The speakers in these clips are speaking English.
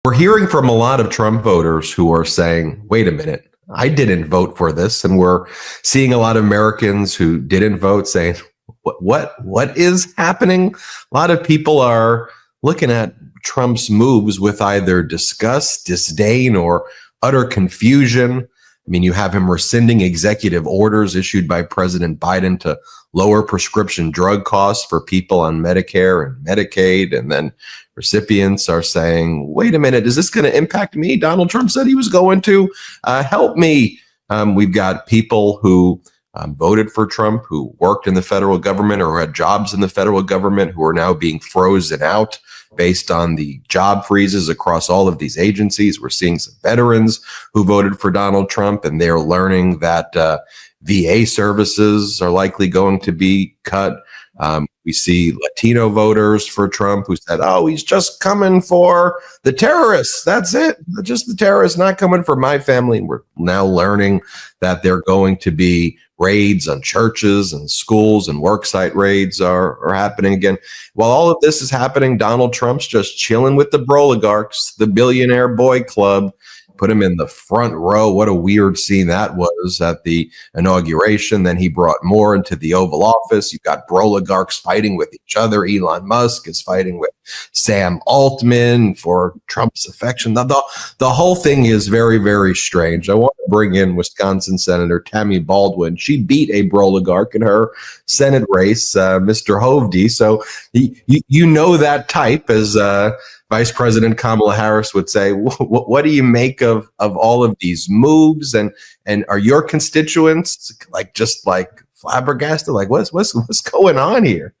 We're hearing from a lot of Trump voters who are saying, wait a minute, I didn't vote for this. And we're seeing a lot of Americans who didn't vote saying, what is happening? A lot of people are looking at Trump's moves with either disgust, disdain, or utter confusion. I mean, you have him rescinding executive orders issued by President Biden to lower prescription drug costs for people on Medicare and Medicaid. And then recipients are saying, wait a minute, is this going to impact me? Donald Trump said he was going to help me. We've got people who voted for Trump, who worked in the federal government or had jobs in the federal government, who are now being frozen out based on the job freezes across all of these agencies. We're seeing some veterans who voted for Donald Trump, and they're learning that VA services are likely going to be cut. We see Latino voters for Trump who said, oh, he's just coming for the terrorists. That's it. Just the terrorists, not coming for my family. And we're now learning that they're going to be raids on churches and schools, and worksite raids are happening again. While all of this is happening, Donald Trump's just chilling with the broligarchs, the billionaire boy club. Put him in the front row. What a weird scene that was at the inauguration. Then he brought more into the Oval Office. You've got broligarchs fighting with each other. Elon Musk is fighting with Sam Altman for Trump's affection. The whole thing is very, very strange. I want to bring in Wisconsin Senator Tammy Baldwin. She beat a broligarch in her Senate race, Mr. Hovde. So you know that type, as Vice President Kamala Harris would say. What do you make of all of these moves? And are your constituents just flabbergasted? Like what's going on here?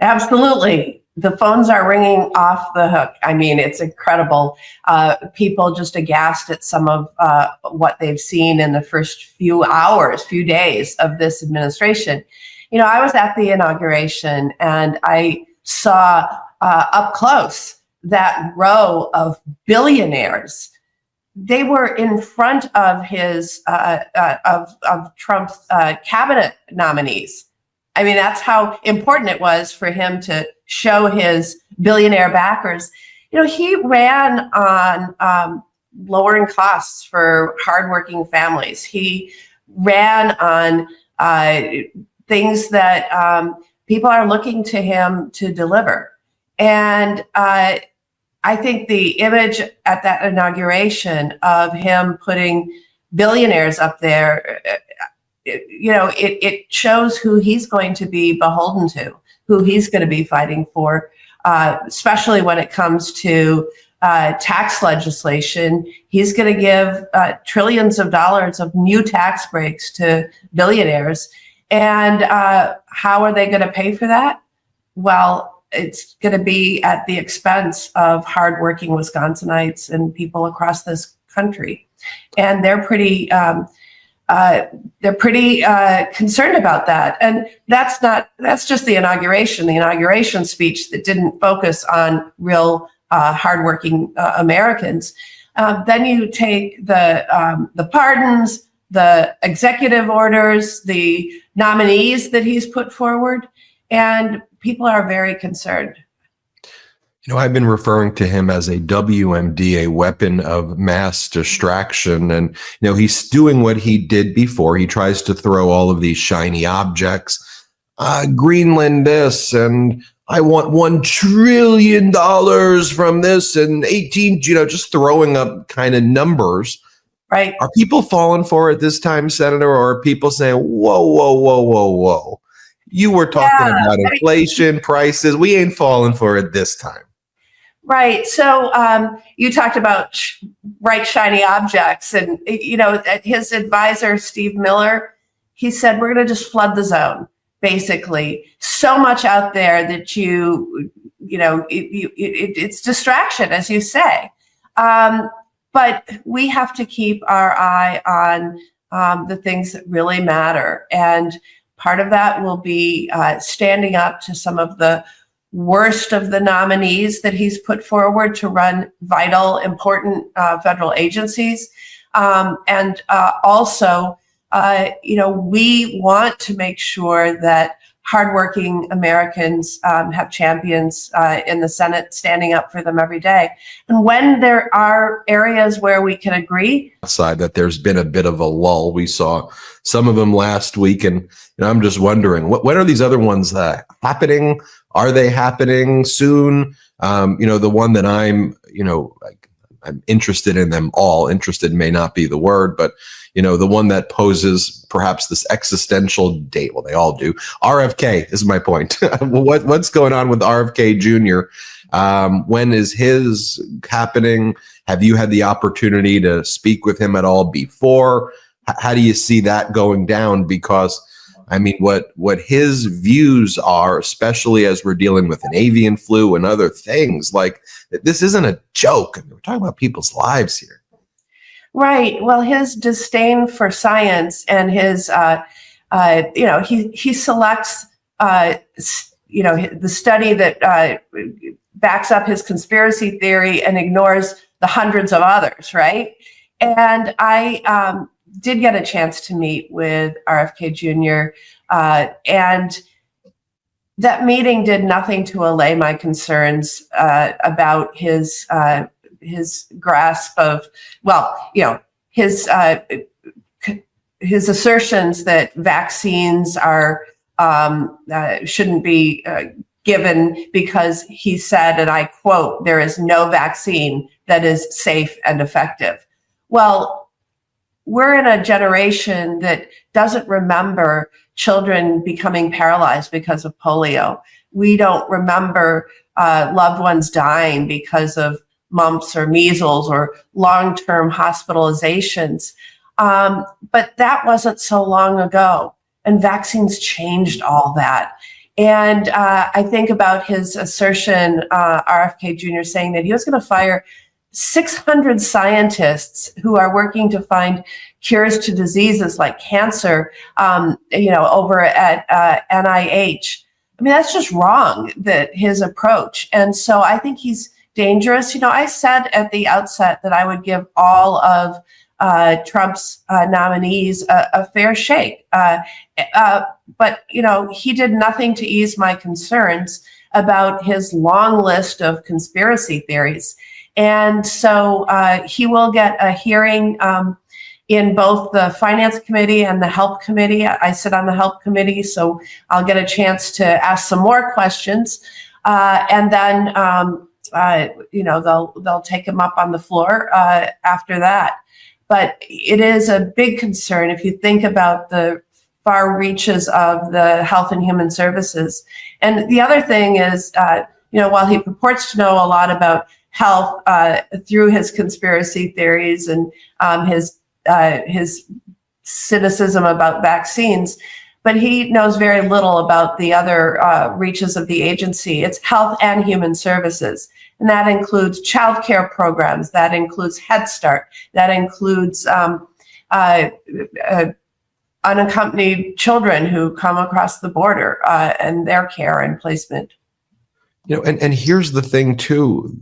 Absolutely. The phones are ringing off the hook. I mean, it's incredible. People just aghast at some of what they've seen in the first few hours, few days of this administration. You know, I was at the inauguration and I saw up close that row of billionaires. They were in front of his of Trump's cabinet nominees. I mean, that's how important it was for him to show his billionaire backers. You know, he ran on lowering costs for hardworking families. He ran on things that people are looking to him to deliver. And I think the image at that inauguration of him putting billionaires up there, it shows who he's going to be beholden to, who he's going to be fighting for, especially when it comes to tax legislation. He's going to give trillions of dollars of new tax breaks to billionaires. And how are they going to pay for that? Well, it's going to be at the expense of hardworking Wisconsinites and people across this country, and they're pretty concerned about that. And that's just the inauguration speech that didn't focus on real hardworking Americans. Then you take the pardons, the executive orders, the nominees that he's put forward, and people are very concerned. You know, I've been referring to him as a WMD, a weapon of mass distraction. And, he's doing what he did before. He tries to throw all of these shiny objects, Greenland this, and I want $1 trillion from this, and 18, just throwing up kind of numbers. Right. Are people falling for it this time, Senator, or are people saying, whoa, whoa, whoa, whoa, whoa? You were talking about inflation, prices. We ain't falling for it this time. Right. So you talked about bright, shiny objects. And, his advisor, Steve Miller, he said, we're going to just flood the zone, basically. So much out there that it's distraction, as you say. But we have to keep our eye on the things that really matter. And part of that will be standing up to some of the worst of the nominees that he's put forward to run vital, important federal agencies. And also, we want to make sure that hardworking Americans have champions in the Senate standing up for them every day. And when there are areas where we can agree, side that there's been a bit of a lull. We saw some of them last week, and I'm just wondering, when are these other ones happening? Are they happening soon? The one that I'm interested in them all. Interested may not be the word, but the one that poses perhaps this existential date. Well, they all do. RFK is my point. What's going on with RFK Jr.? When is his happening? Have you had the opportunity to speak with him at all before? How do you see that going down? Because what his views are, especially as we're dealing with an avian flu and other things, like this isn't a joke. We're talking about people's lives here. Right. Well, his disdain for science and his, he selects, the study that backs up his conspiracy theory and ignores the hundreds of others. Right. And I did get a chance to meet with RFK Jr. And that meeting did nothing to allay my concerns about his grasp of, his assertions that vaccines are shouldn't be given because he said, and I quote, "There is no vaccine that is safe and effective." Well, we're in a generation that doesn't remember children becoming paralyzed because of polio. We don't remember loved ones dying because of mumps or measles or long-term hospitalizations. But that wasn't so long ago, and vaccines changed all that. And I think about his assertion, RFK Jr. saying that he was going to fire 600 scientists who are working to find cures to diseases like cancer, over at NIH. I mean, that's just wrong, that his approach. And so I think he's dangerous. I said at the outset that I would give all of Trump's nominees a fair shake. But he did nothing to ease my concerns about his long list of conspiracy theories. And so he will get a hearing in both the Finance Committee and the Help Committee. I sit on the Help Committee, so I'll get a chance to ask some more questions. And then, they'll take him up on the floor after that. But it is a big concern if you think about the far reaches of the Health and Human Services. And the other thing is, while he purports to know a lot about health through his conspiracy theories and his cynicism about vaccines, but he knows very little about the other reaches of the agency. It's Health and Human Services, and that includes child care programs, that includes Head Start, that includes unaccompanied children who come across the border and their care and placement. And here's the thing too,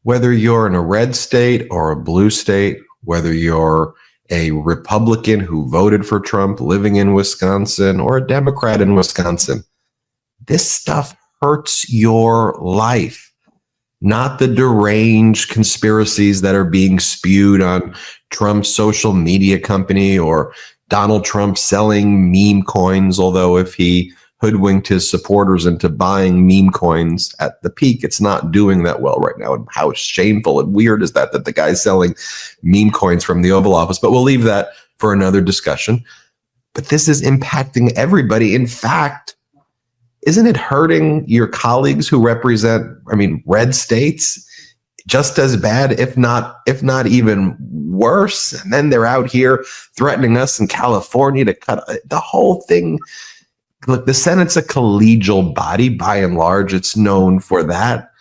whether you're in a red state or a blue state, whether you're a Republican who voted for Trump living in Wisconsin or a Democrat in Wisconsin, this stuff hurts your life, not the deranged conspiracies that are being spewed on Trump's social media company or Donald Trump selling meme coins, although if he hoodwinked his supporters into buying meme coins at the peak, it's not doing that well right now. And how shameful and weird is that the guy's selling meme coins from the Oval Office? But we'll leave that for another discussion. But this is impacting everybody. In fact, isn't it hurting your colleagues who represent, red states just as bad, if not even worse? And then they're out here threatening us in California to cut the whole thing. Look, the Senate's a collegial body, by and large. It's known for that.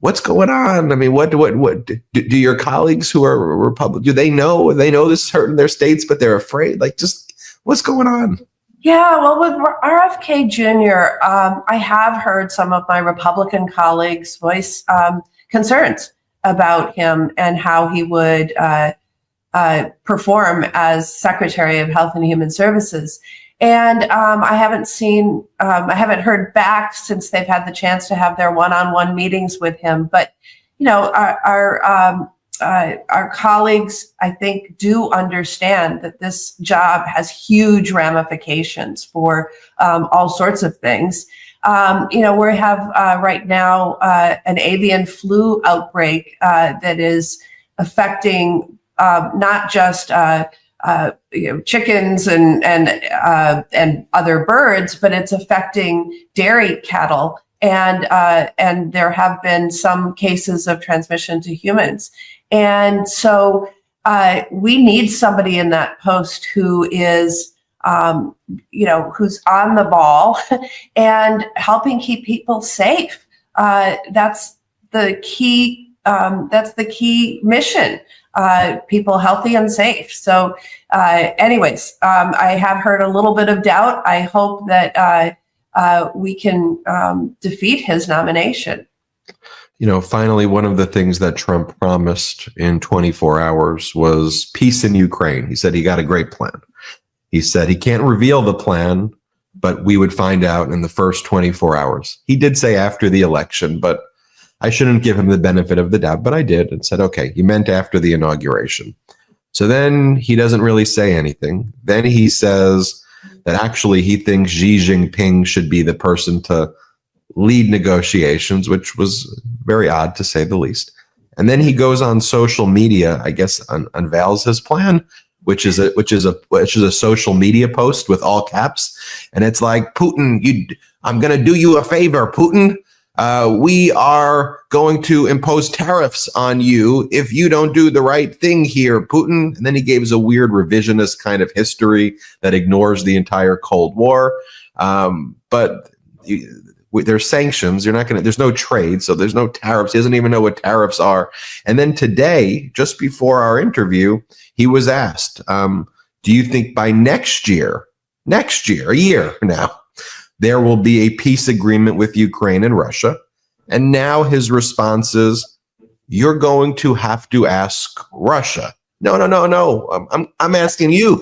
What's going on? What do your colleagues who are Republican, do they know this is hurting their states, but they're afraid? Just what's going on? Yeah, well, with RFK Jr., I have heard some of my Republican colleagues voice concerns about him and how he would perform as Secretary of Health and Human Services. And I haven't heard back since they've had the chance to have their one-on-one meetings with him. But our colleagues, I think, do understand that this job has huge ramifications for all sorts of things. We have right now an avian flu outbreak that is affecting not just chickens and other birds, but it's affecting dairy cattle. And there have been some cases of transmission to humans. And so we need somebody in that post who is, who's on the ball and helping keep people safe. That's the key. That's the key mission. People healthy and safe. So, anyways, I have heard a little bit of doubt. I hope that we can defeat his nomination. Finally, one of the things that Trump promised in 24 hours was peace in Ukraine. He said he got a great plan. He said he can't reveal the plan, but we would find out in the first 24 hours. He did say after the election, but I shouldn't give him the benefit of the doubt, but I did and said, okay, he meant after the inauguration. So then he doesn't really say anything. Then he says that actually he thinks Xi Jinping should be the person to lead negotiations, which was very odd to say the least. And then he goes on social media, I guess, unveils his plan, which is a social media post with all caps, and it's like, Putin, I'm going to do you a favor, Putin. We are going to impose tariffs on you if you don't do the right thing here, Putin. And then he gave us a weird revisionist kind of history that ignores the entire Cold War. But there's sanctions. There's no trade, so there's no tariffs. He doesn't even know what tariffs are. And then today, just before our interview, he was asked, do you think by next year, a year now, there will be a peace agreement with Ukraine and Russia? And now his response is, you're going to have to ask Russia. No. I'm asking you,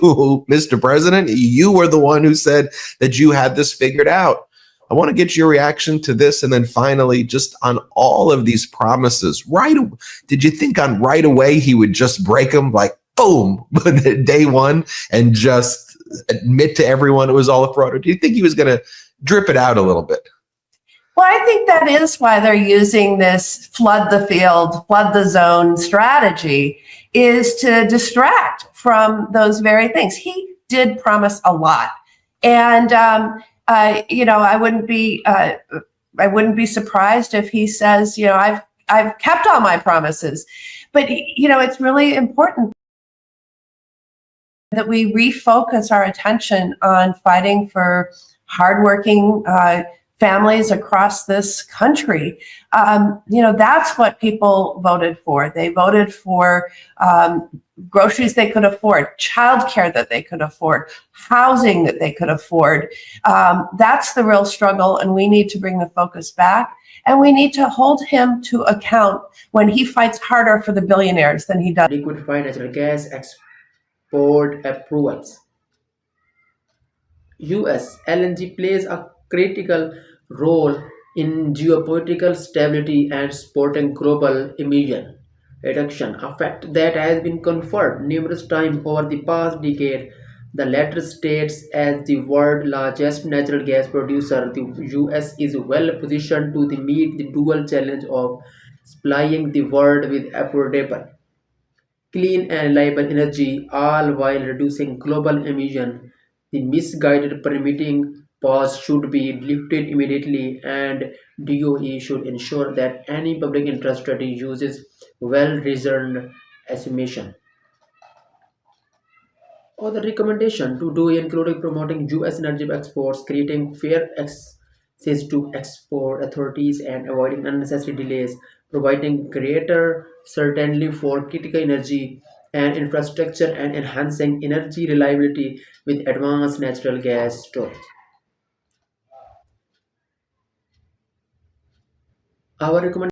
Mr. President. You were the one who said that you had this figured out. I want to get your reaction to this. And then finally, just on all of these promises, did you think on right away he would just break them like, boom, day one, and just admit to everyone it was all a fraud? Or do you think he was going to drip it out a little bit? Well, I think that is why they're using this flood the field, flood the zone strategy, is to distract from those very things. He did promise a lot. And, I wouldn't be surprised if he says, I've kept all my promises. But, it's really important that we refocus our attention on fighting for hardworking families across this country. That's what people voted for. They voted for groceries they could afford, childcare that they could afford, housing that they could afford. That's the real struggle, and we need to bring the focus back. And we need to hold him to account when he fights harder for the billionaires than he does. Liquefied natural gas export approvals. US LNG plays a critical role in geopolitical stability and supporting global emission reduction, a fact that has been confirmed numerous times over the past decade. The latter states, as the world's largest natural gas producer, the US is well positioned to meet the dual challenge of supplying the world with affordable, clean and reliable energy, all while reducing global emission. The misguided permitting pause should be lifted immediately, and DOE should ensure that any public interest study uses well-reasoned estimation. Other recommendation to do including promoting U.S. energy exports, creating fair access to export authorities, and avoiding unnecessary delays, providing greater certainty for critical energy and infrastructure, and enhancing energy reliability with advanced natural gas storage. Our recommendation